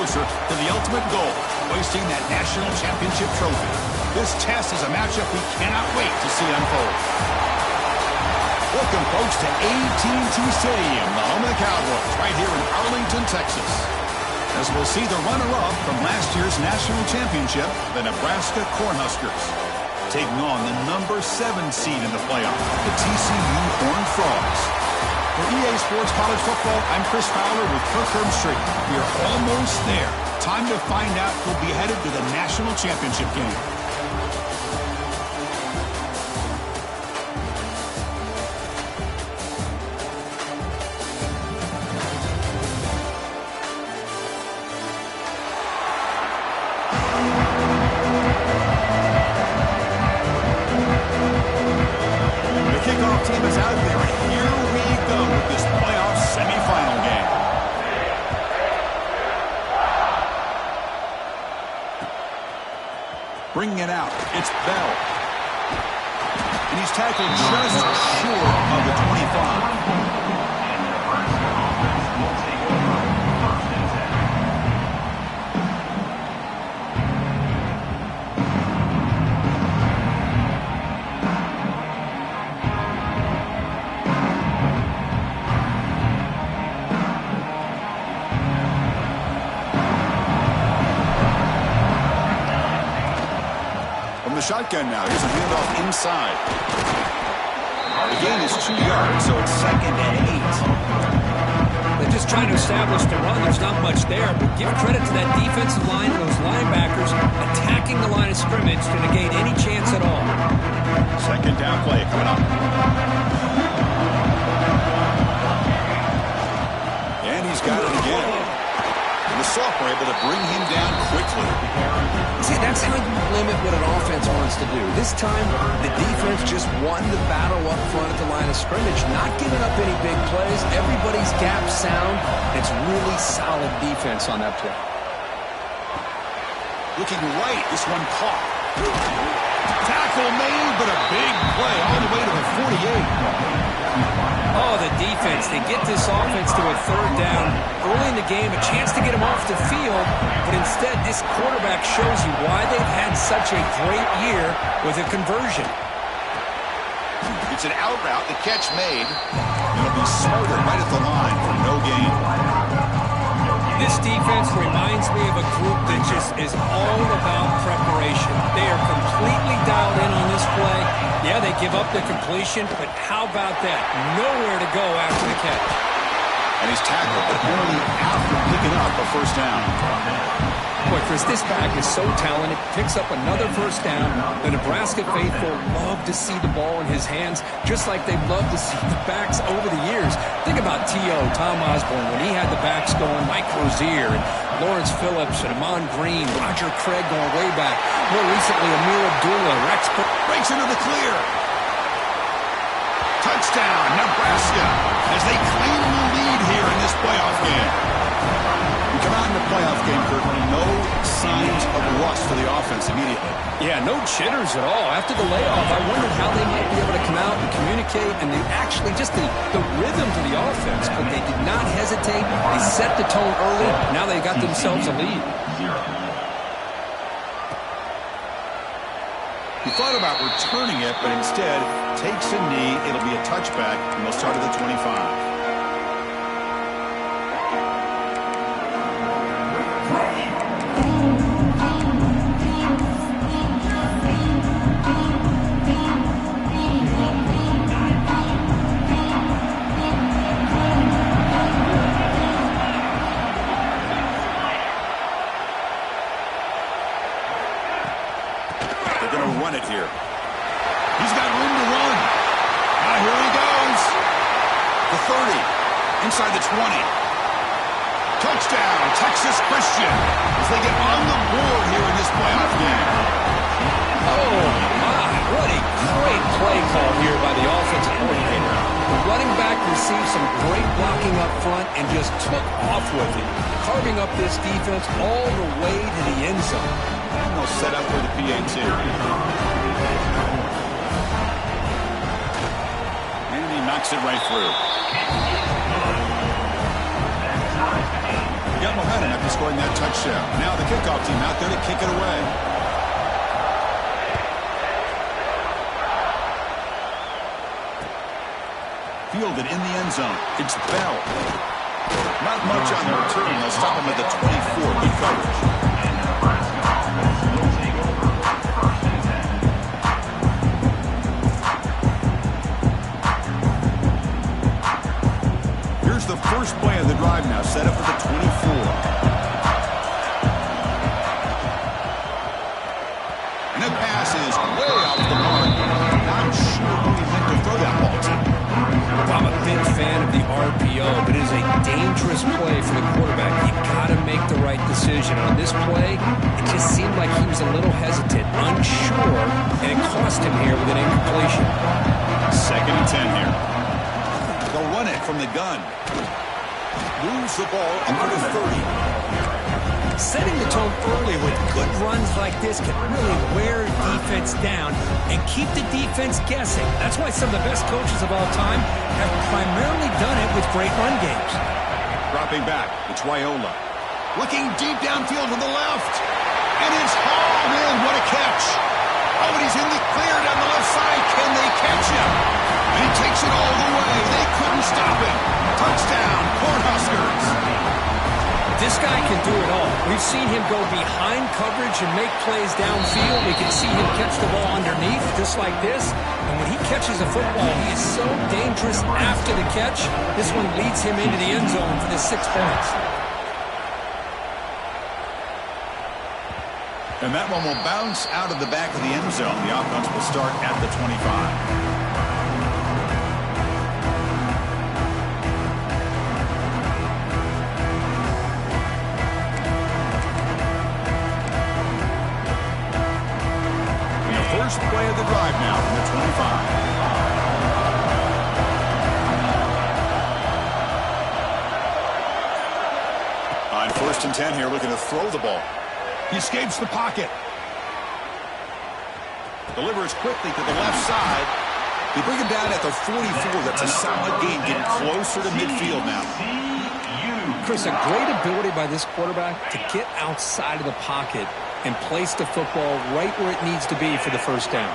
closer to the ultimate goal, hoisting that national championship trophy. This test is a matchup we cannot wait to see unfold. Welcome, folks, to AT&T Stadium, the home of the Cowboys, right here in Arlington, Texas. As we'll see the runner-up from last year's national championship, the Nebraska Cornhuskers, taking on the number 7 seed in the playoff, the TCU Horned Frogs. For EA Sports College Football, I'm Chris Fowler with Kirk Herbstreit. We are almost there. Time to find out who'll be headed to the national championship game. Team is out there, and here we go with this playoff semifinal game. Bringing it out, it's Bell. And he's tackled just short of the 25. The shotgun now. Here's a handoff inside. The gain is 2 yards, so it's 2nd and 8. They're just trying to establish the run. There's not much there, but give credit to that defensive line and those linebackers attacking the line of scrimmage to negate any chance at all. 2nd down play coming up. And he's got it again. And the sophomore able to bring him down quickly. See, that's how you limit what an offense wants to do. This time, the defense just won the battle up front at the line of scrimmage, not giving up any big plays. Everybody's gap sound. It's really solid defense on that play. Looking right, this one caught. Tackle made, but a big play all the way to the 48. Oh, the defense. They get this offense to a 3rd down early in the game, a chance to get them off the field, but instead this quarterback shows you why they've had such a great year with a conversion. It's an out route, the catch made. It'll be smothered right at the line for no gain. This defense reminds me of a group that just is all about preparation. They are completely dialed in on this play. Yeah, they give up the completion, but how about that? Nowhere to go after the catch. And he's tackled, but only after picking up a 1st down. Boy, Chris, this back is so talented. Picks up another 1st down. The Nebraska faithful love to see the ball in his hands, just like they've loved to see the backs over the years. Think about T.O., Tom Osborne, when he had the backs going, Mike Rozier, and Lawrence Phillips, and Amon Green, Roger Craig going way back. More recently, Amir Abdullah, Rex breaks into the clear. Touchdown, Nebraska, as they claim the lead here in this playoff game. We come out in the playoff game, Kirk, no signs of rust for the offense immediately. Yeah, no jitters at all. After the layoff, I wondered how they might be able to come out and communicate, and they actually just the rhythm to the offense, but they did not hesitate. They set the tone early. Now they got themselves a lead. He thought about returning it, but instead takes a knee. It'll be a touchback, and they'll start at the 25. Run it here. He's got room to run. Now here he goes. The 30. Inside the 20. Touchdown, Texas Christian, as they get on the board here in this playoff game. Oh, my. What a great play call here by the offensive coordinator. The running back received some great blocking up front and just took off with it, carving up this defense all the way to the end zone. And they'll set up for the PAT. And he knocks it right through. got momentum after scoring that touchdown. Now the kickoff team out there to kick it away. Fielded in the end zone. It's Bell. Not much on the return. They'll stop him at the 24. Good coverage. Here's the first play of the drive now, set up for the 24. And the pass is way off the mark. Not sure who he meant to throw that ball to. I'm a big fan of the RPO, but it is a dangerous play for the quarterback. You've got to make the right decision. On this play, it just seemed like he was a little hesitant, unsure, and it cost him here with an incompletion. 2nd and 10 here. They'll run it from the gun. Moves the ball under the 30. Setting the tone early with good runs like this can really wear defense down and keep the defense guessing. That's why some of the best coaches of all time have primarily done it with great run games. Dropping back, it's Raiola. Looking deep downfield to the left. And it's hauled in. What a catch. Oh, and he's in the clear down the left side. Can they catch him? And he takes it all the way. They couldn't stop him. Touchdown, Cornhuskers. This guy can do it all. We've seen him go behind coverage and make plays downfield. We can see him catch the ball underneath, just like this. And when he catches a football, he is so dangerous after the catch. This one leads him into the end zone for the 6 points. And that one will bounce out of the back of the end zone. The offense will start at the 25. First play of the drive now from the 25. On 1st and 10 here, looking to throw the ball. He escapes the pocket. Delivers quickly to the left side. They bring him down at the 44. That's a solid gain, getting closer to midfield now. Chris, a great ability by this quarterback to get outside of the pocket and place the football right where it needs to be for the first down.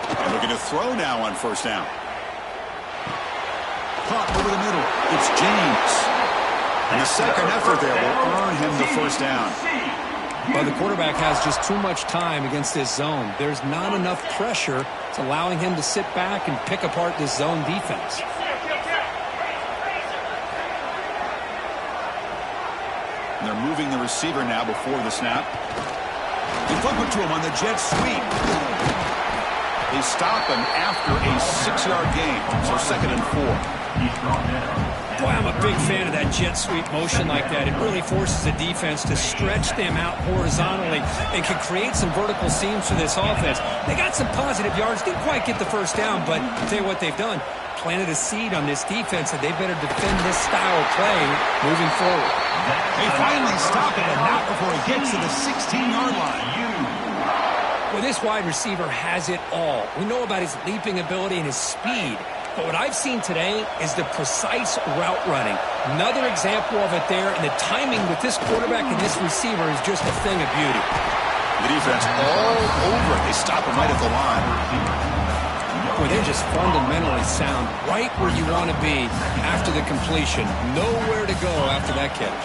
And looking to throw now on 1st down. Caught over the middle. It's James. And the second effort there will earn him the 1st down. Well, the quarterback has just too much time against this zone. There's not enough pressure. It's allowing him to sit back and pick apart this zone defense. And they're moving the receiver now before the snap. They flip it to him on the jet sweep. They stop him after a 6-yard gain. So 2nd and 4. Boy, I'm a big fan of that jet sweep motion like that. It really forces the defense to stretch them out horizontally and can create some vertical seams for this offense. They got some positive yards. Didn't quite get the 1st down, but I'll tell you what they've done. Planted a seed on this defense, and they better defend this style of play moving forward. They finally stop it, and not before he gets to the 16-yard line. Well, this wide receiver has it all. We know about his leaping ability and his speed. But what I've seen today is the precise route running. Another example of it there, and the timing with this quarterback and this receiver is just a thing of beauty. The defense all over it. They stop him right at the line. Boy, they're just fundamentally sound right where you want to be after the completion. Nowhere to go after that catch.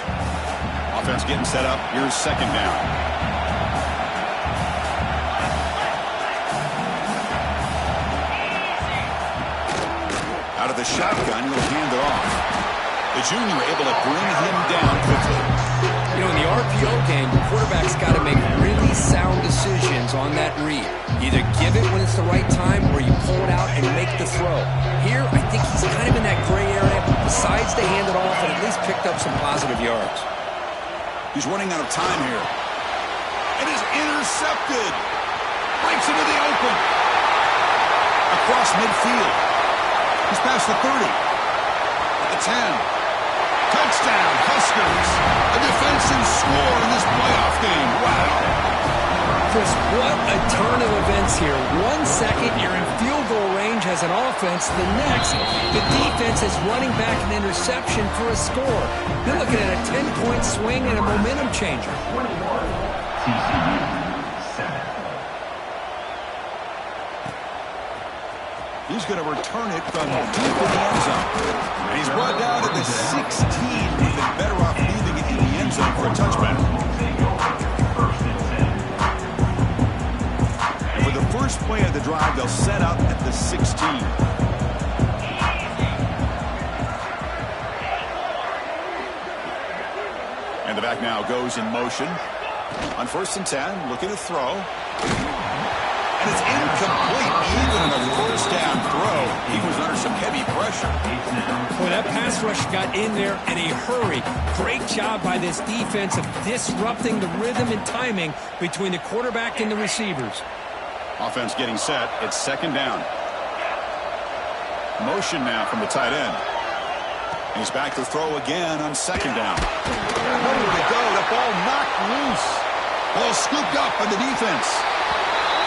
Offense getting set up. Here's 2nd down. Out of the shotgun, he'll hand it off. The junior able to bring him down quickly. You know, in the RPO game, the quarterback's got to make really sound decisions on that read. Either give it when it's the right time or you pull it out and make the throw. Here, I think he's kind of in that gray area, decides to hand it off and at least picked up some positive yards. He's running out of time here. It is intercepted. Breaks into the open. Across midfield. He's past the 30. At the 10. Touchdown, Huskers. A defensive score in this playoff game. Wow. Chris, what a turn of events here. 1 second, you're in field goal range as an offense. The next, the defense is running back an interception for a score. You're looking at a 10-point swing and a momentum changer. TCU, 7. He's going to return it from deep in the end zone. And he's brought down at the 16. He's been better off leaving it in the end zone for a touchback. And for the first play of the drive, they'll set up at the 16. And the back now goes in motion. On 1st and 10, looking to throw. And it's incomplete. Even on a first down throw, he was under some heavy pressure. Well, that pass rush got in there in a hurry. Great job by this defense of disrupting the rhythm and timing between the quarterback and the receivers. Offense getting set. It's 2nd down. Motion now from the tight end. He's back to throw again on 2nd down. Nowhere to go. The ball knocked loose. Ball scooped up by the defense.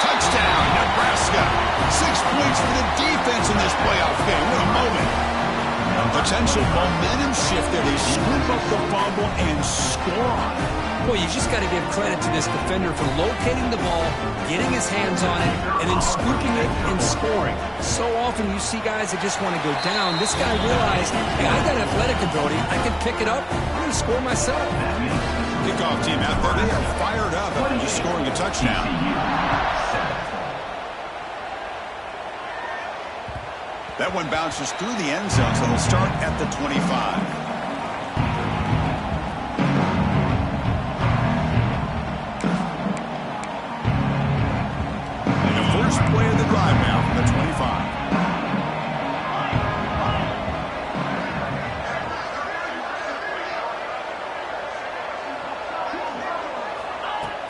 Touchdown, Nebraska. 6 points for the defense in this playoff game. What a moment. Potential momentum shift there. They scoop up the fumble and score. Well, you just got to give credit to this defender for locating the ball, getting his hands on it, and then scooping it and scoring. So often you see guys that just want to go down. This guy realized, hey, I got athletic ability. I can pick it up. I'm going to score myself. Kickoff team out there. They are fired up after just scoring a touchdown. That one bounces through the end zone, so they'll start at the 25. Play of the drive now from the 25.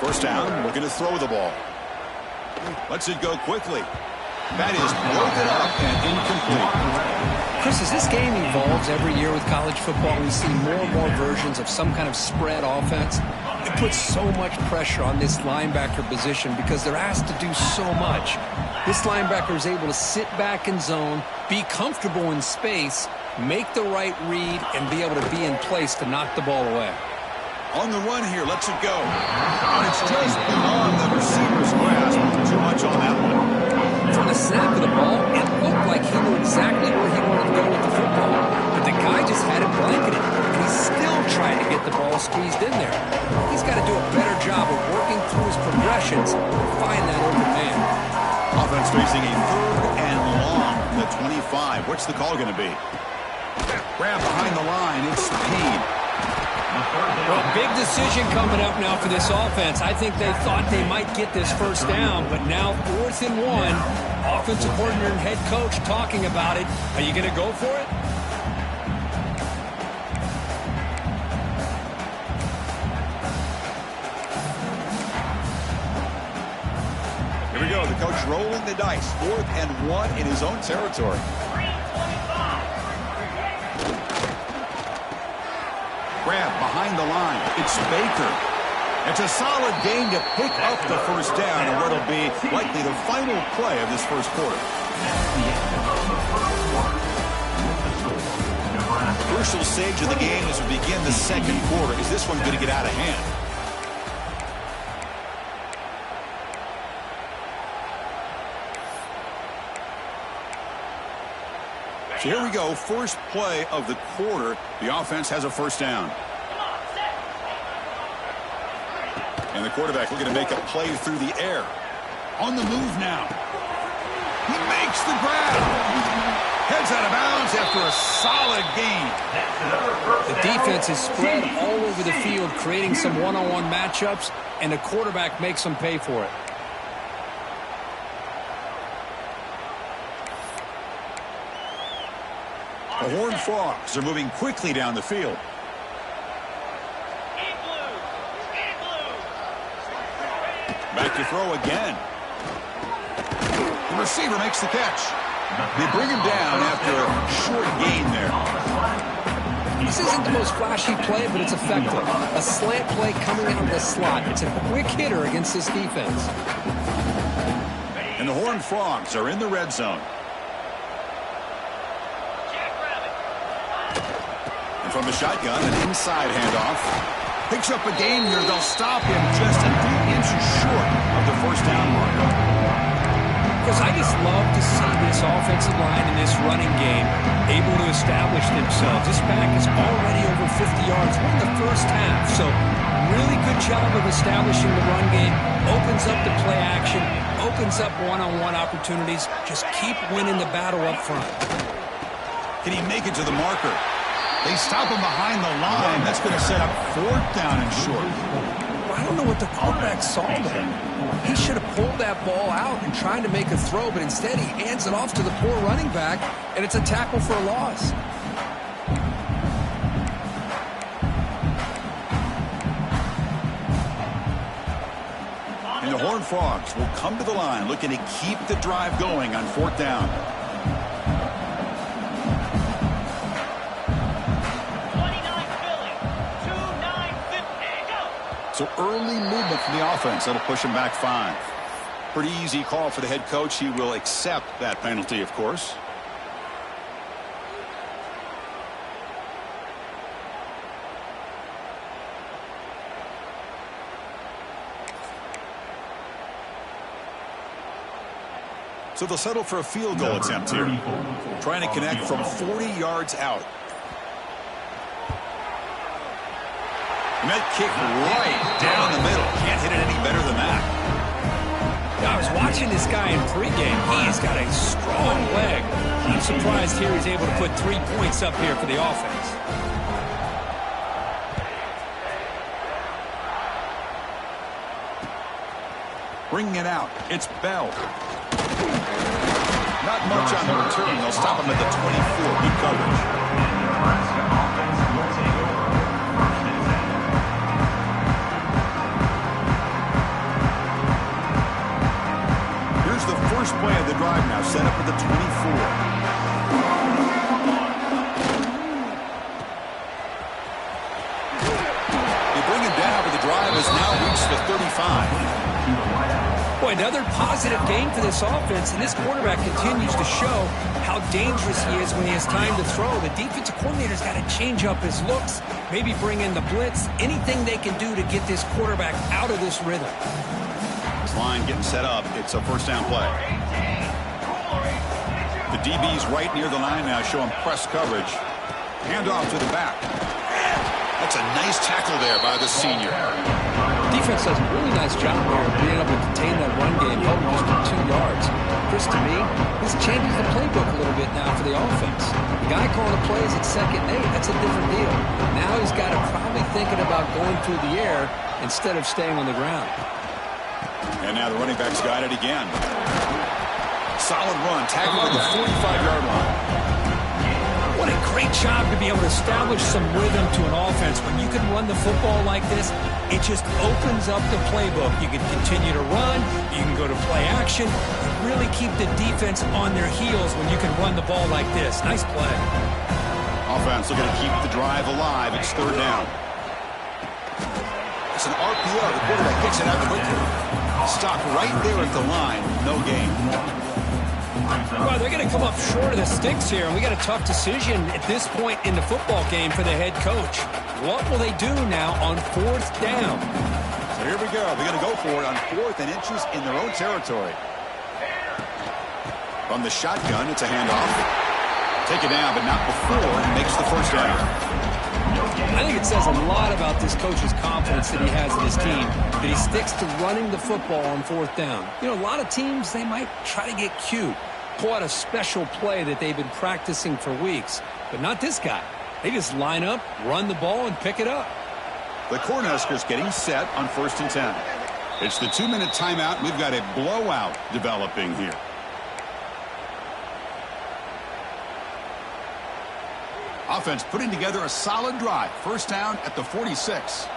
First down, looking to throw the ball. Lets it go quickly. That is broken up and incomplete. Chris, as this game evolves every year with college football, we see more and more versions of some kind of spread offense. It puts so much pressure on this linebacker position because they're asked to do so much. This linebacker is able to sit back in zone, be comfortable in space, make the right read, and be able to be in place to knock the ball away. On the run here, lets it go. And it's just beyond the receiver's grasp. Too much on that one. From the snap of the ball, it looked like he knew exactly where he wanted to go with the football. But the guy just had it blanketed, and he's still trying to get the ball squeezed in there. He's got to do a better job of working through his progressions to find that open man. Offense facing a 3rd and long from the 25. What's the call going to be? Grab behind the line. It's Payne. Well, big decision coming up now for this offense. I think they thought they might get this first down, but now 4th and 1. Offensive coordinator and head coach talking about it. Are you going to go for it? Here we go. The coach rolling the dice. 4th and 1 in his own territory. Grab behind the line. It's Baker. It's a solid gain to pick up the first down and what'll be likely the final play of this first quarter. Crucial stage of the game as we begin the second quarter. Is this one going to get out of hand? So here we go, first play of the quarter. The offense has a first down. And the quarterback looking to make a play through the air. On the move now. He makes the grab. Heads out of bounds after a solid gain. The defense is spread all over the field, creating some one-on-one matchups, and the quarterback makes them pay for it. The Horned Frogs are moving quickly down the field. Back to throw again. The receiver makes the catch. They bring him down after a short gain there. This isn't the most flashy play, but it's effective. A slant play coming out of the slot. It's a quick hitter against this defense. And the Horned Frogs are in the red zone. And from the shotgun, an inside handoff. Picks up a gain here. They'll stop him just a few inches short of the first down marker. Because I just love to see this offensive line in this running game able to establish themselves. This back is already over 50 yards in the first half. So really good job of establishing the run game. Opens up the play action. Opens up one-on-one opportunities. Just keep winning the battle up front. Can he make it to the marker? They stop him behind the line. That's going to set up fourth down and short. I don't know what the quarterback saw there. He should have pulled that ball out and tried to make a throw, but instead he hands it off to the poor running back, and it's a tackle for a loss. And the Horned Frogs will come to the line looking to keep the drive going on fourth down. So early movement from the offense. That'll push him back 5. Pretty easy call for the head coach. He will accept that penalty, of course. So they'll settle for a field goal attempt here. Trying to connect from 40 yards out. And that kick right down the middle. Can't hit it any better than that. I was watching this guy in pregame. He's got a strong leg. I'm surprised here he's able to put 3 points up here for the offense. Bringing it out. It's Bell. Not much on the return. They'll stop him at the 24. Good coverage. Nebraska offense will take over. Here's the first play of the drive now, set up at the 24. They bring him down, but the drive has now reached the 35. Boy, another positive game for this offense, and this quarterback continues to show how dangerous he is when he has time to throw. The defensive coordinator's got to change up his looks, maybe bring in the blitz, anything they can do to get this quarterback out of this rhythm. This line getting set up. It's a first down play. The DB's right near the line now, showing press coverage. Handoff to the back. That's a nice tackle there by the senior. Defense does a really nice job here of being able to contain that run game, held just for 2 yards. Chris, to me, this changes the playbook a little bit now for the offense. The guy calling the plays at 2nd and 8, that's a different deal. Now he's got to probably thinking about going through the air instead of staying on the ground. And now the running back's got it again. Solid run, tackled at the 45-yard line. What a great job to be able to establish some rhythm to an offense. When you can run the football like this, it just opens up the playbook. You can continue to run. You can go to play action. And really keep the defense on their heels when you can run the ball like this. Nice play. Offense looking to keep the drive alive. It's third down. It's an RPO. The quarterback gets it out quickly. Stop right there at the line. No gain. Well, they're going to come up short of the sticks here, and we got a tough decision at this point in the football game for the head coach. What will they do now on 4th down? So here we go. They're going to go for it on 4th and inches in their own territory. From the shotgun, it's a handoff. Take it down, but not before he makes the first down. I think it says a lot about this coach's confidence that he has in his team, that he sticks to running the football on 4th down. You know, a lot of teams, they might try to get cute, pull out a special play that they've been practicing for weeks, but not this guy. They just line up, run the ball, and pick it up. The Cornhuskers getting set on 1st and 10. It's the 2-minute timeout. We've got a blowout developing here. Offense putting together a solid drive. First down at the 46.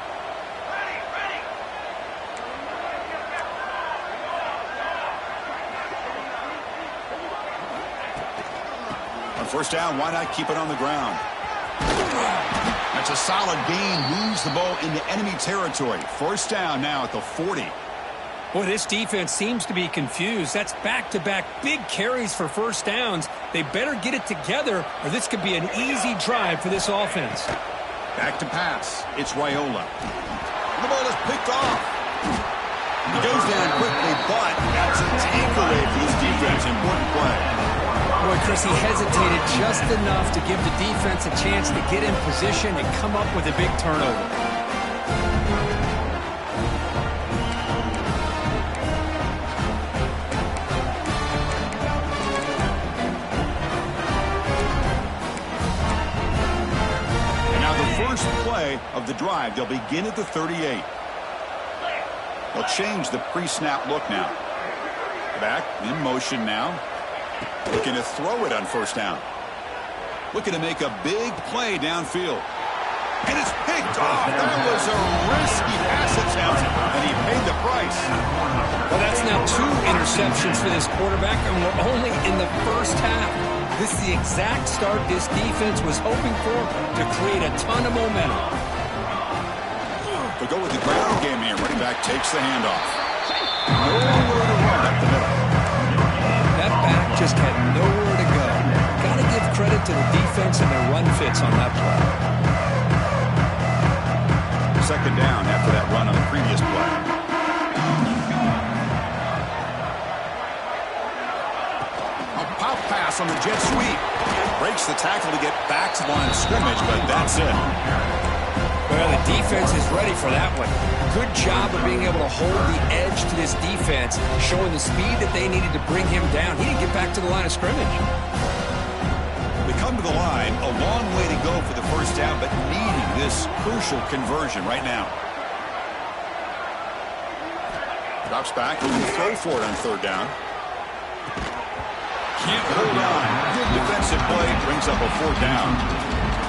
On first down, why not keep it on the ground? That's a solid gain. Moves the ball into enemy territory. First down now at the 40. Boy, this defense seems to be confused. That's back-to-back big carries for first downs. They better get it together, or this could be an easy drive for this offense. Back to pass. It's Raiola. The ball is picked off. He goes down quickly, but that's a takeaway for this defense. Important play. Boy, Chris, he hesitated just enough to give the defense a chance to get in position and come up with a big turnover. First play of the drive. They'll begin at the 38. They'll change the pre-snap look now. Back in motion now. Looking to throw it on first down. Looking to make a big play downfield. And it's picked off. That was a risky pass attempt, and he paid the price. Well, that's now 2 interceptions for this quarterback, and we're only in the first half. This is the exact start this defense was hoping for to create a ton of momentum. They'll go with the ground game here. Running back takes the handoff. Nowhere to run up the middle. That back just had nowhere to go. Got to give credit to the defense and their run fits on that play. Second down after that run on the previous play. Pass on the jet sweep. Breaks the tackle to get back to the line of scrimmage, but that's it. Well, the defense is ready for that one. Good job of being able to hold the edge to this defense, showing the speed that they needed to bring him down. He didn't get back to the line of scrimmage. They come to the line, a long way to go for the first down, but needing this crucial conversion right now. Drops back, looking to throw for it on third down. Can't hold on. Good defensive play. Brings up a fourth down.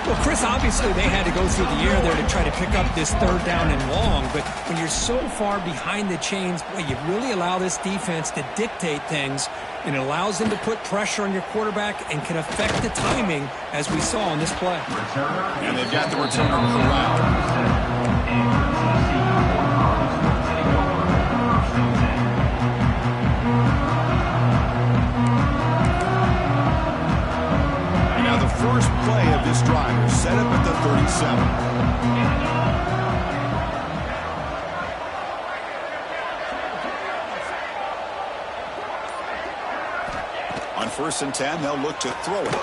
Well, Chris, obviously they had to go through the air there to try to pick up this third down and long. But when you're so far behind the chains, boy, you really allow this defense to dictate things. And it allows them to put pressure on your quarterback and can affect the timing, as we saw on this play. And they've got the returner corralled. First play of this drive is set up at the 37. On 1st and 10, they'll look to throw it.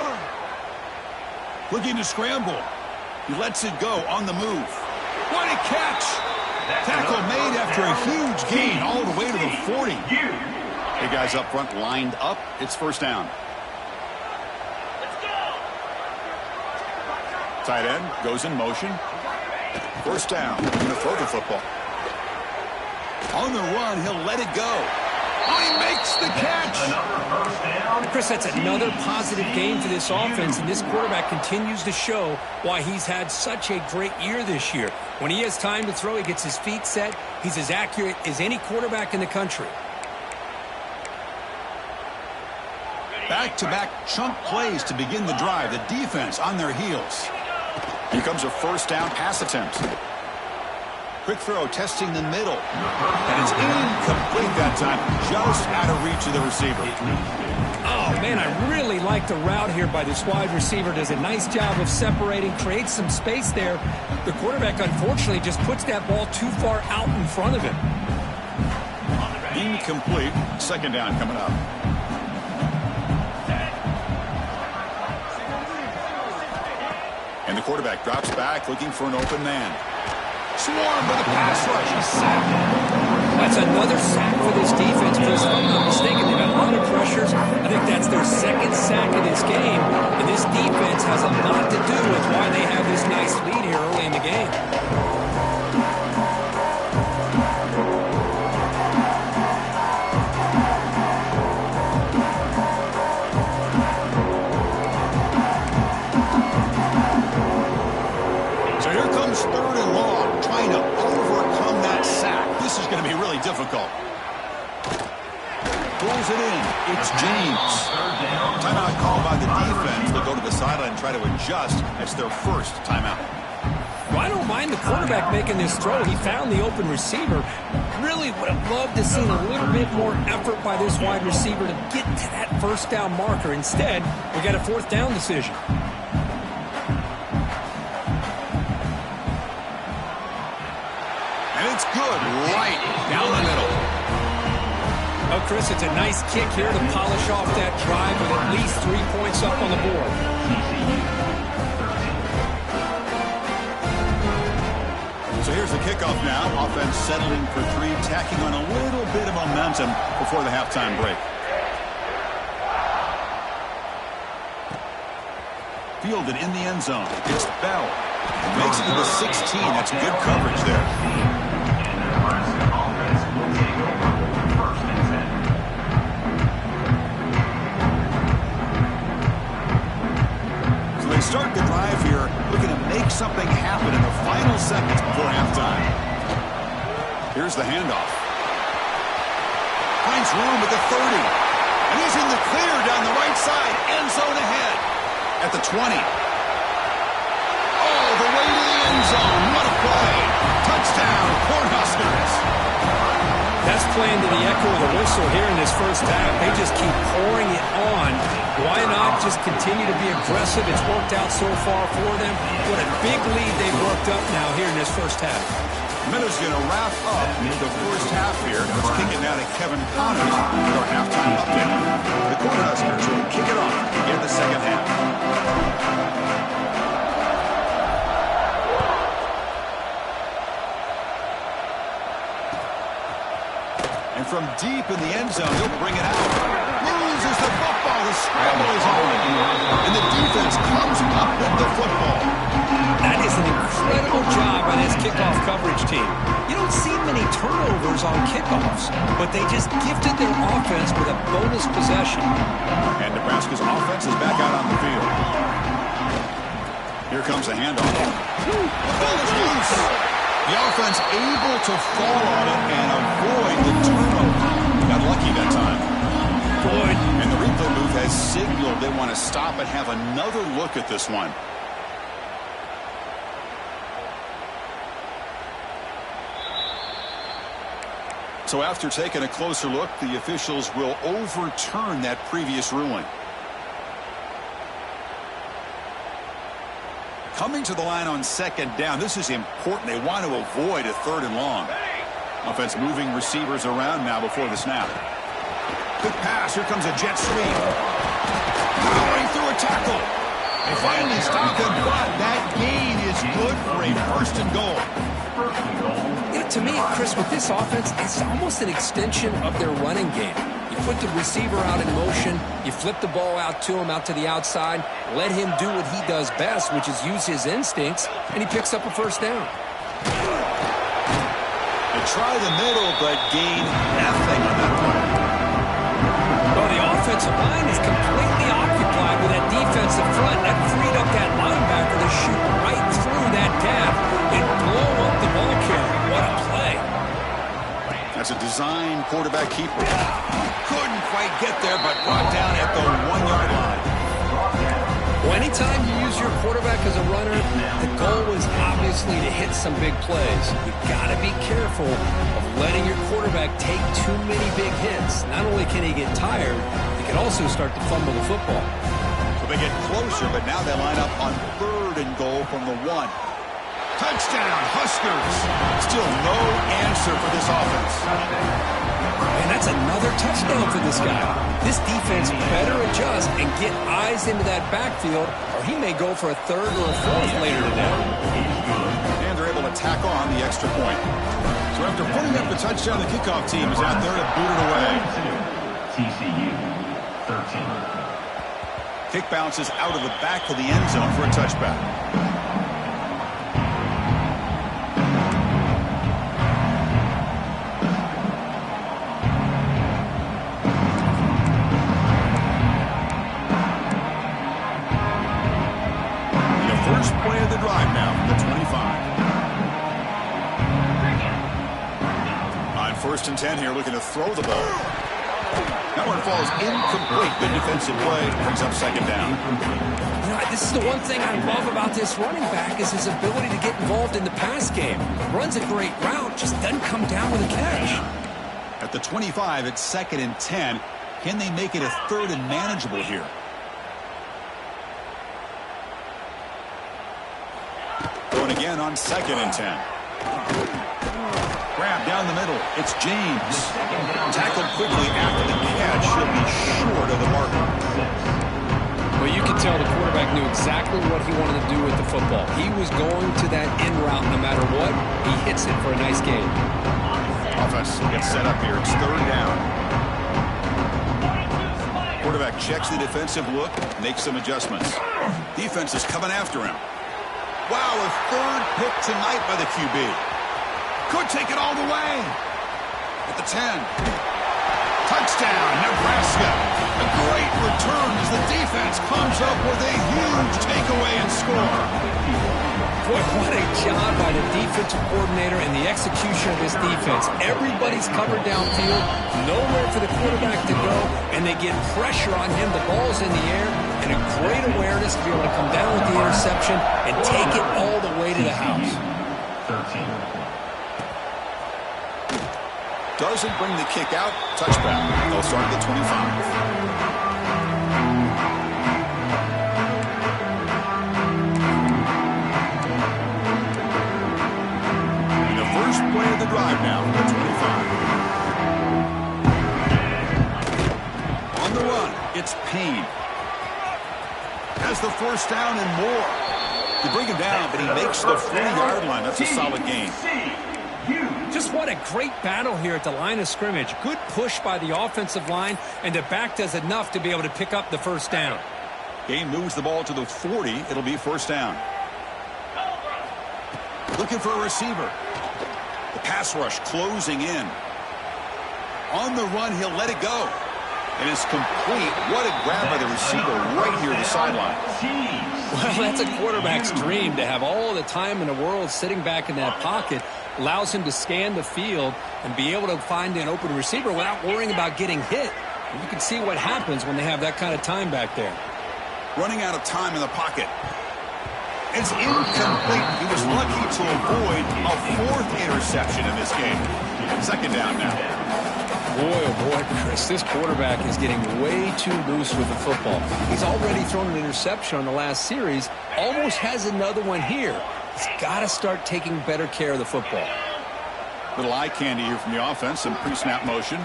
Looking to scramble. He lets it go on the move. What a catch! Tackle made after a huge gain all the way to the 40. The guys up front lined up. It's first down. Tight end goes in motion. First down. Going to throw the football. On the run, he'll let it go. Oh, he makes the catch. Chris, that's another positive game for this offense, and this quarterback continues to show why he's had such a great year this year. When he has time to throw, he gets his feet set. He's as accurate as any quarterback in the country. Back-to-back chunk plays to begin the drive. The defense on their heels. Here comes a first down pass attempt. Quick throw testing the middle. And it's incomplete that time. Just out of reach of the receiver. Oh, man, I really like the route here by this wide receiver. Does a nice job of separating, creates some space there. The quarterback, unfortunately, just puts that ball too far out in front of him. Incomplete. Second down coming up. And the quarterback drops back, looking for an open man. Swarm with a pass rush. He's sacked. That's another sack for this defense, Chris. If I'm not mistaken, they've had a lot of pressures. I think that's their second sack of this game. And this defense has a lot to do with why they have this nice lead here early in the game. Third and long, trying to overcome that sack. This is going to be really difficult. Pulls it in. It's James. Timeout called by the defense. They'll go to the sideline and try to adjust. That's their first timeout. Well, I don't mind the quarterback making this throw. He found the open receiver. Really would have loved to see a little bit more effort by this wide receiver to get to that first down marker. Instead, we got a fourth down decision. And it's good right down the middle. Oh, Chris, it's a nice kick here to polish off that drive with at least 3 points up on the board. So here's the kickoff now. Offense settling for 3, tacking on a little bit of momentum before the halftime break. Fielded in the end zone. It's Bell. Makes it to the 16. That's good coverage there. And the Nebraska offense will take over. First and 10. So they start the drive here, looking to make something happen in the final seconds before halftime. Here's the handoff. Finds room at the 30. And he's in the clear down the right side. End zone ahead. At the 20. All the way to the end zone. What a play. Touchdown, Cornhuskers. That's playing to the echo of the whistle here in this first half. They just keep pouring it on. Why not just continue to be aggressive? It's worked out so far for them. What a big lead they've worked up now here in this first half. Miller's going to wrap up the first half here. Let's kick it now to Kevin Connors with our halftime update. The Cornhuskers will kick it off in the second half. And from deep in the end zone, he'll bring it out. Loses the football. The scramble is on. And the defense comes up with the football. That is an incredible job by this kickoff coverage team. You don't see many turnovers on kickoffs, but they just gifted their offense with a bonus possession. And Nebraska's offense is back out on the field. Here comes a handoff. The ball is loose. The offense able to fall on it and avoid the turnover. Got lucky that time. Good. And the replay booth has signaled they want to stop and have another look at this one. So after taking a closer look, the officials will overturn that previous ruling. Coming to the line on second down. This is important. They want to avoid a 3rd and long. Offense moving receivers around now before the snap. Quick pass. Here comes a jet sweep. Powering through a tackle. They finally stop him, but that gain is good for a 1st and goal. You know, to me, Chris, with this offense, it's almost an extension of their running game. You put the receiver out in motion, you flip the ball out to him, out to the outside, let him do what he does best, which is use his instincts, and he picks up a 1st down. They try the middle, but gain nothing on that one. Well, the offensive line is completely occupied with that defensive front. That freed up that linebacker to shoot right through that gap and blow up the ball carrier. What a play. That's a design quarterback keeper. Couldn't quite get there, but brought down at the 1-yard line. Well, anytime you use your quarterback as a runner, the goal is obviously to hit some big plays. You've got to be careful of letting your quarterback take too many big hits. Not only can he get tired, he can also start to fumble the football. So they get closer, but now they line up on 3rd and goal from the 1. Touchdown, Huskers. Still no answer for this offense. And that's another touchdown for this guy. This defense better adjust and get eyes into that backfield, or he may go for a 3rd or a 4th later today. And they're able to tack on the extra point. So after putting up the touchdown, the kickoff team is out there to boot it away. TCU 13. Kick bounces out of the back of the end zone for a touchback. First play of the drive now from the 25. On 1st and 10 here, looking to throw the ball. That one falls incomplete. Good defensive play. Brings up second down. You know, this is the one thing I love about this running back is his ability to get involved in the pass game. Runs a great route, just doesn't come down with a catch. At the 25, it's 2nd and 10. Can they make it a 3rd and manageable here? Going again on 2nd and 10. Grab down the middle. It's James. Tackled quickly after the catch. Should be short of the marker. Well, you can tell the quarterback knew exactly what he wanted to do with the football. He was going to that in route no matter what. He hits it for a nice gain. Offense gets set up here. It's 3rd down. Quarterback checks the defensive look, makes some adjustments. Defense is coming after him. Wow, a 3rd pick tonight by the QB. Could take it all the way. At the 10. Touchdown, Nebraska. A great return as the defense comes up with a huge takeaway and score. Boy, what a job by the defensive coordinator and the execution of this defense. Everybody's covered downfield, nowhere for the quarterback to go, and they get pressure on him. The ball's in the air, and a great awareness to be able to come down with the interception and take it all the way to the house. 13. Doesn't bring the kick out. Touchback. They'll start at the 25. First play of the drive now, the 25. On the run, it's Payne. Has the 1st down and more. They bring him down, but he makes the 40-yard line. That's a solid gain. Just what a great battle here at the line of scrimmage. Good push by the offensive line, and the back does enough to be able to pick up the 1st down. Game moves the ball to the 40. It'll be 1st down. Looking for a receiver. The pass rush closing in. On the run, he'll let it go. And it's complete. What a grab by the receiver right here at the sideline. Well, that's a quarterback's dream to have all the time in the world sitting back in that pocket. Allows him to scan the field and be able to find an open receiver without worrying about getting hit. And you can see what happens when they have that kind of time back there. Running out of time in the pocket. It's incomplete. He was lucky to avoid a 4th interception in this game. 2nd down now. Boy, oh boy, Chris, this quarterback is getting way too loose with the football. He's already thrown an interception on the last series. Almost has another one here. He's got to start taking better care of the football. Little eye candy here from the offense. Some pre-snap motion.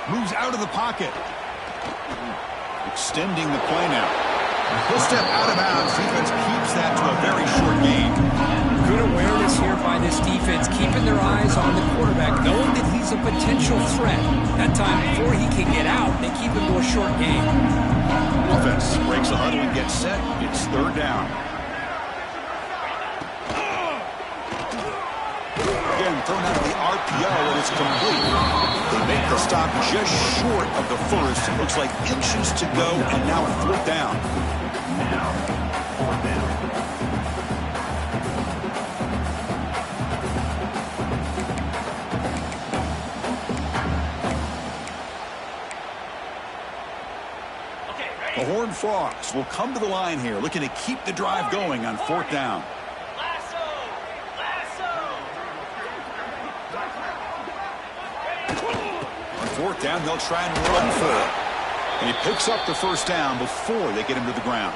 Moves out of the pocket. Extending the play now. He'll step out of bounds. Defense keeps that to a very short gain. Good awareness here by this defense, keeping their eyes on the quarterback, knowing that he's a potential threat. That time, before he can get out, they keep him to a short gain. Offense breaks the huddle and gets set. It's 3rd down. Again, thrown out of the RPO, and it's complete. They make the stop just short of the 1st. Looks like inches to go, and now a 4th down. Now, 4th down. The Horned Frogs will come to the line here, looking to keep the drive going on 4th down. On 4th down, they'll try and run for it. And he picks up the 1st down before they get him to the ground.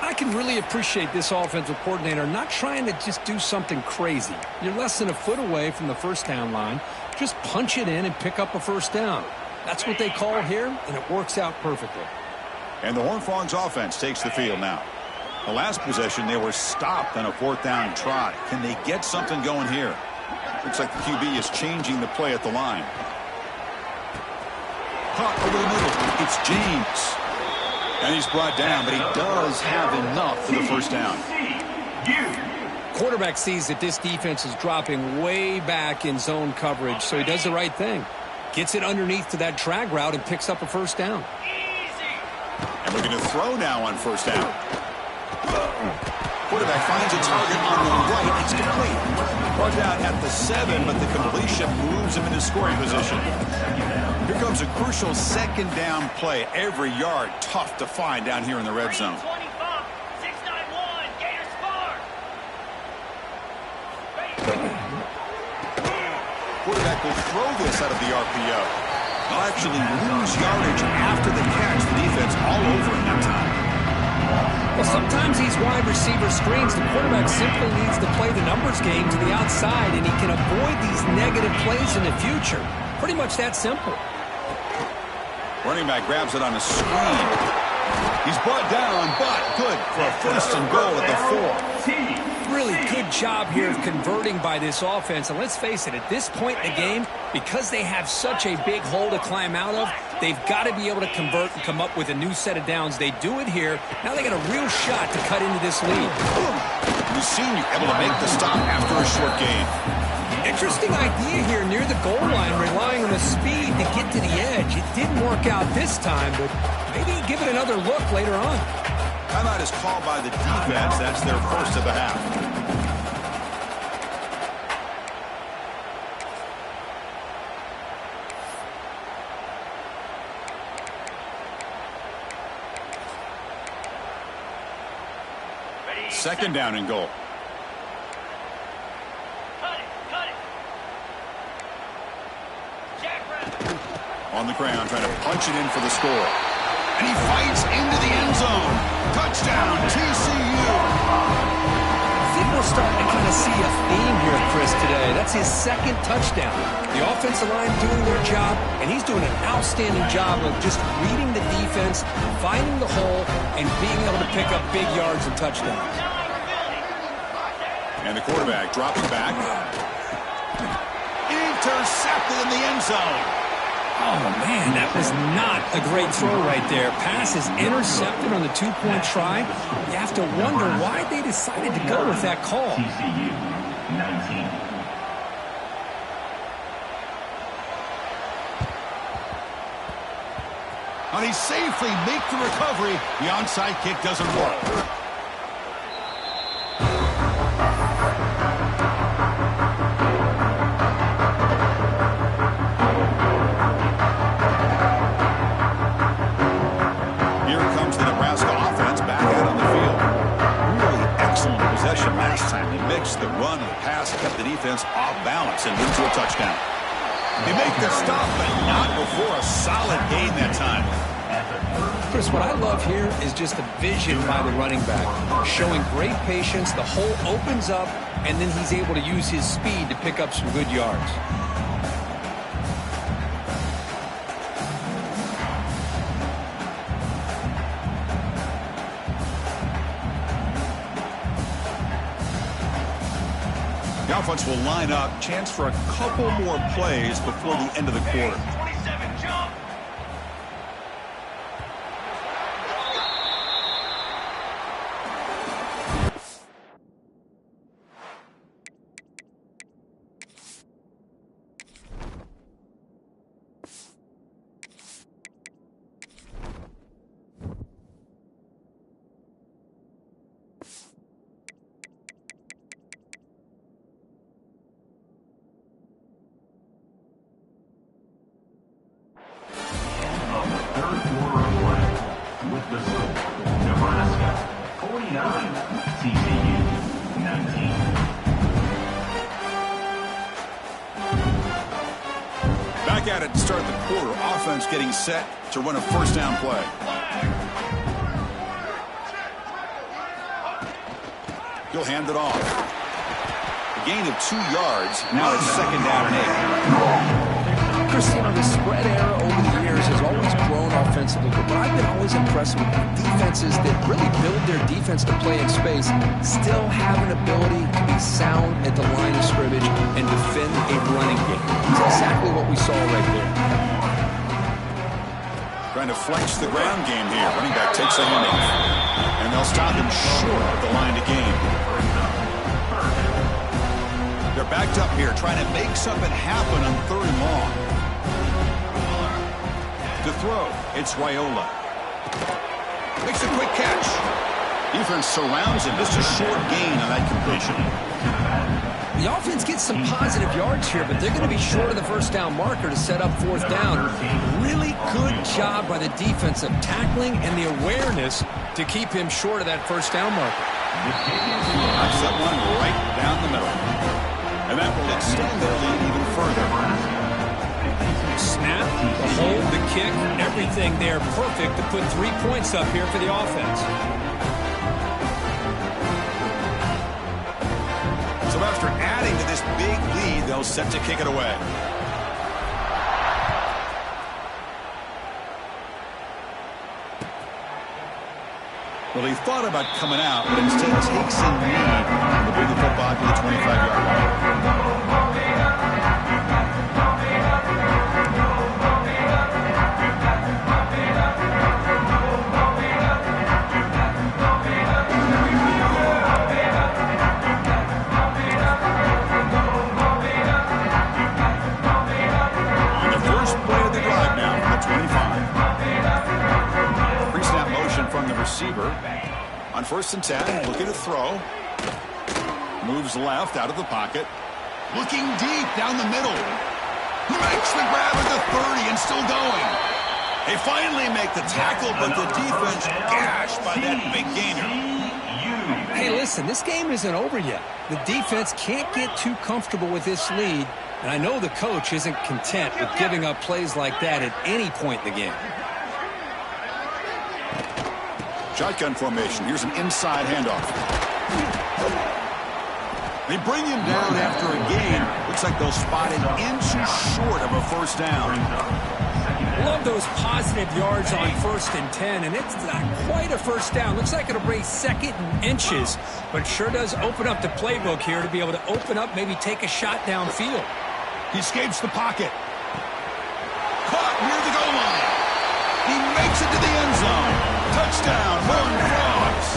I can really appreciate this offensive coordinator not trying to just do something crazy. You're less than a foot away from the 1st down line. Just punch it in and pick up a 1st down. That's what they call here, and it works out perfectly. And the Horned Frogs offense takes the field now. The last possession, they were stopped on a 4th down try. Can they get something going here? Looks like the QB is changing the play at the line. Caught over the middle. It's James. And he's brought down, but he does have enough for the 1st down. Quarterback sees that this defense is dropping way back in zone coverage, so he does the right thing. Gets it underneath to that drag route and picks up a 1st down. And we're going to throw now on 1st down. Quarterback finds a target on the right. It's complete. brought down at the 7, but the completion moves him into scoring position. Here comes a crucial second down play. Every yard tough to find down here in the red zone. Quarterback will throw this out of the RPO. They'll actually lose yardage after the catch. The defense all over him that time. Well, sometimes these wide receiver screens, the quarterback simply needs to play the numbers game to the outside, and he can avoid these negative plays in the future. Pretty much that simple. Running back grabs it on a screen. He's brought down, but good for a first and goal at the 4. Really good job here of converting by this offense. And let's face it, at this point in the game, because they have such a big hole to climb out of, they've got to be able to convert and come up with a new set of downs. They do it here. Now they got a real shot to cut into this lead. We've seen you able to make the stop after a short gain. Interesting idea here near the goal line, relying on the speed to get to the edge. It didn't work out this time, but maybe give it another look later on. Timeout is called by the defense. That's their first of the half. Second down and goal. On the ground, trying to punch it in for the score. And he fights into the end zone. Touchdown, TCU. I think we're starting to kind of see a theme here, Chris, today. That's his second touchdown. The offensive line doing their job, and he's doing an outstanding job of just reading the defense, finding the hole, and being able to pick up big yards and touchdowns. And the quarterback dropping back. Intercepted in the end zone. Oh, man, that was not a great throw right there. Pass is intercepted on the two-point try. You have to wonder why they decided to go with that call. TCU 19. And he safely make the recovery. The onside kick doesn't work. Here comes the Nebraska offense back out on the field. Really excellent possession last time. They mixed the run and the pass, kept the defense off balance and moved to a touchdown. They make the stop, but not before a solid gain that time. Chris, what I love here is just the vision by the running back. Showing great patience, the hole opens up, and then he's able to use his speed to pick up some good yards. The offense will line up. Chance for a couple more plays before the end of the quarter. 27, jump. Third quarter of play with the score. Nebraska 49, TCU 19. Back at it to start the quarter. Offense getting set to run a first down play. He'll hand it off. A gain of 2 yards. Now it's second down and 8. Chris, you know, the spread era over the years has always grown offensively, but I've been always impressed with defenses that really build their defense to play in space, still have an ability to be sound at the line of scrimmage and defend a running game. It's exactly what we saw right there. Trying to flex the ground game here. Running back takes a handoff. And they'll stop him short of the line to gain. They're backed up here, trying to make something happen on third and long. To throw, it's Raiola. Makes a quick catch. Defense surrounds him. Just a short gain on that completion. The offense gets some positive yards here, but they're going to be short of the first down marker to set up fourth down. Really good job by the defense of tackling and the awareness to keep him short of that first down marker. Knocks that one right down the middle. And that will extend their lead even further. Snap, the hold, the kick, everything there perfect to put 3 points up here for the offense. So after adding to this big lead, they'll set to kick it away. Well, he thought about coming out, but instead takes in lead to bring the football to the 25-yard line. Receiver on 1st and 10, looking to throw. Moves left out of the pocket. Looking deep down the middle. Makes the grab at the 30 and still going. They finally make the tackle, but the defense gashed by that big gainer. Hey, listen, this game isn't over yet. The defense can't get too comfortable with this lead, and I know the coach isn't content with giving up plays like that at any point in the game. Shotgun formation. Here's an inside handoff. They bring him down after a gain. Looks like they'll spot an inch short of a first down. Love those positive yards on 1st and 10, and it's not quite a first down. Looks like it'll bring 2nd and inches, but sure does open up the playbook here to be able to open up, maybe take a shot downfield. He escapes the pocket. Caught near the goal line. He makes it to the end zone. Touchdown, Horned Frogs.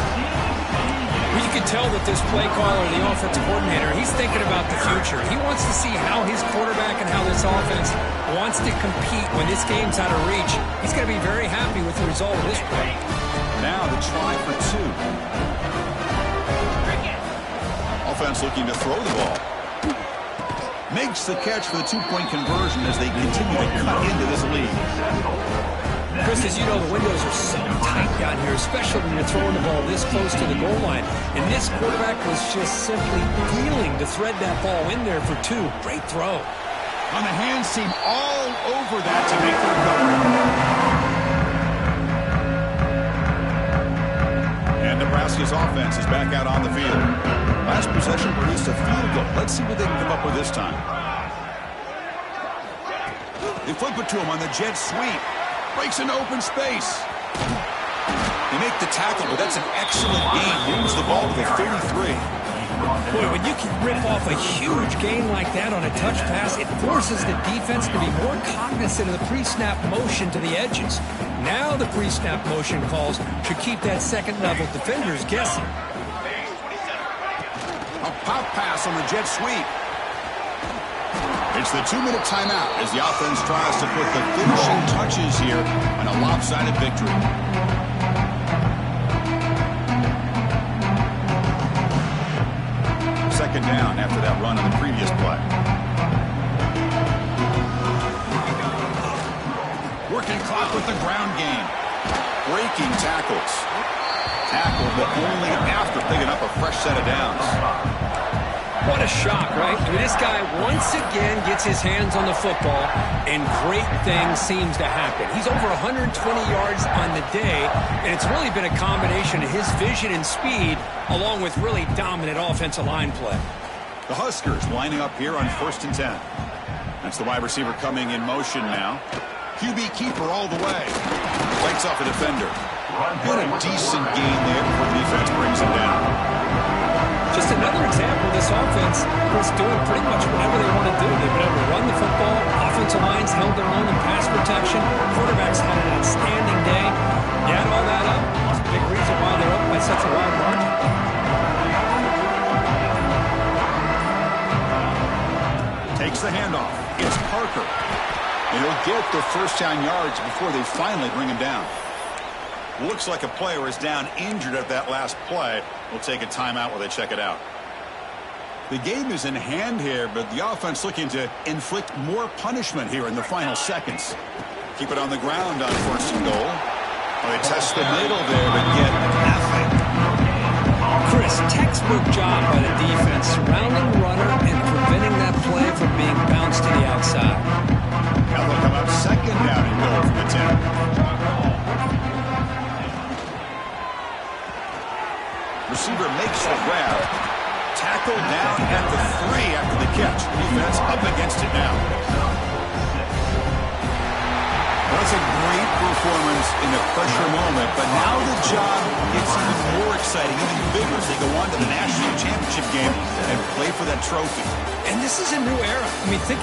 Well, you can tell that this play caller, the offensive coordinator, he's thinking about the future. He wants to see how his quarterback and how this offense wants to compete when this game's out of reach. He's going to be very happy with the result of this play. Now the try for 2. Offense looking to throw the ball. Makes the catch for the 2-point conversion as they continue to cut into this lead. Chris, as you know, the windows are so tight down here, especially when you're throwing the ball this close to the goal line. And this quarterback was just simply dealing to thread that ball in there for 2. Great throw. On the hands team all over that to make the recovery. And Nebraska's offense is back out on the field. Last possession produced a field goal. Let's see what they can come up with this time. They flip it to him on the jet sweep. Breaks into open space. They make the tackle, but that's an excellent gain. Moves the ball to the 33. Boy, when you can rip off a huge gain like that on a touch pass, it forces the defense to be more cognizant of the pre-snap motion to the edges. Now the pre-snap motion calls should keep that second-level defenders guessing. A pop pass on the jet sweep. It's the 2-minute timeout as the offense tries to put the finishing touches here on a lopsided victory. Second down after that run on the previous play. Working clock with the ground game. Breaking tackles. Tackle, but only after picking up a fresh set of downs. What a shock, right? I mean, this guy once again gets his hands on the football, and great things seems to happen. He's over 120 yards on the day, and it's really been a combination of his vision and speed, along with really dominant offensive line play. The Huskers lining up here on 1st and 10. That's the wide receiver coming in motion now. QB keeper all the way. Lights off a defender. What a decent game there before the defense brings him down. Just another example of this offense was doing pretty much whatever they want to do. They've been able to run the football. Offensive lines held their own in pass protection. Quarterbacks had an outstanding day. You add all that up, it's a big reason why they're up by such a wide margin. Takes the handoff. It's Parker. And he'll get the first down yards before they finally bring him down. Looks like a player is down injured at that last play. We'll take a timeout while they check it out. The game is in hand here, but the offense looking to inflict more punishment here in the final seconds. Keep it on the ground on 1st and goal. Well, they test the middle there, but get nothing. Chris, textbook job by the defense, surrounding the runner and preventing that play from being bounced to the outside. Now they'll come up 2nd down and goal from the 10. Receiver makes the grab. Tackled down at the 3 after the catch. Defense up against it now. That's a great performance in a pressure moment, but now the job gets even more exciting, even bigger as they go on to the national championship game and play for that trophy. And this is a new era. I mean, think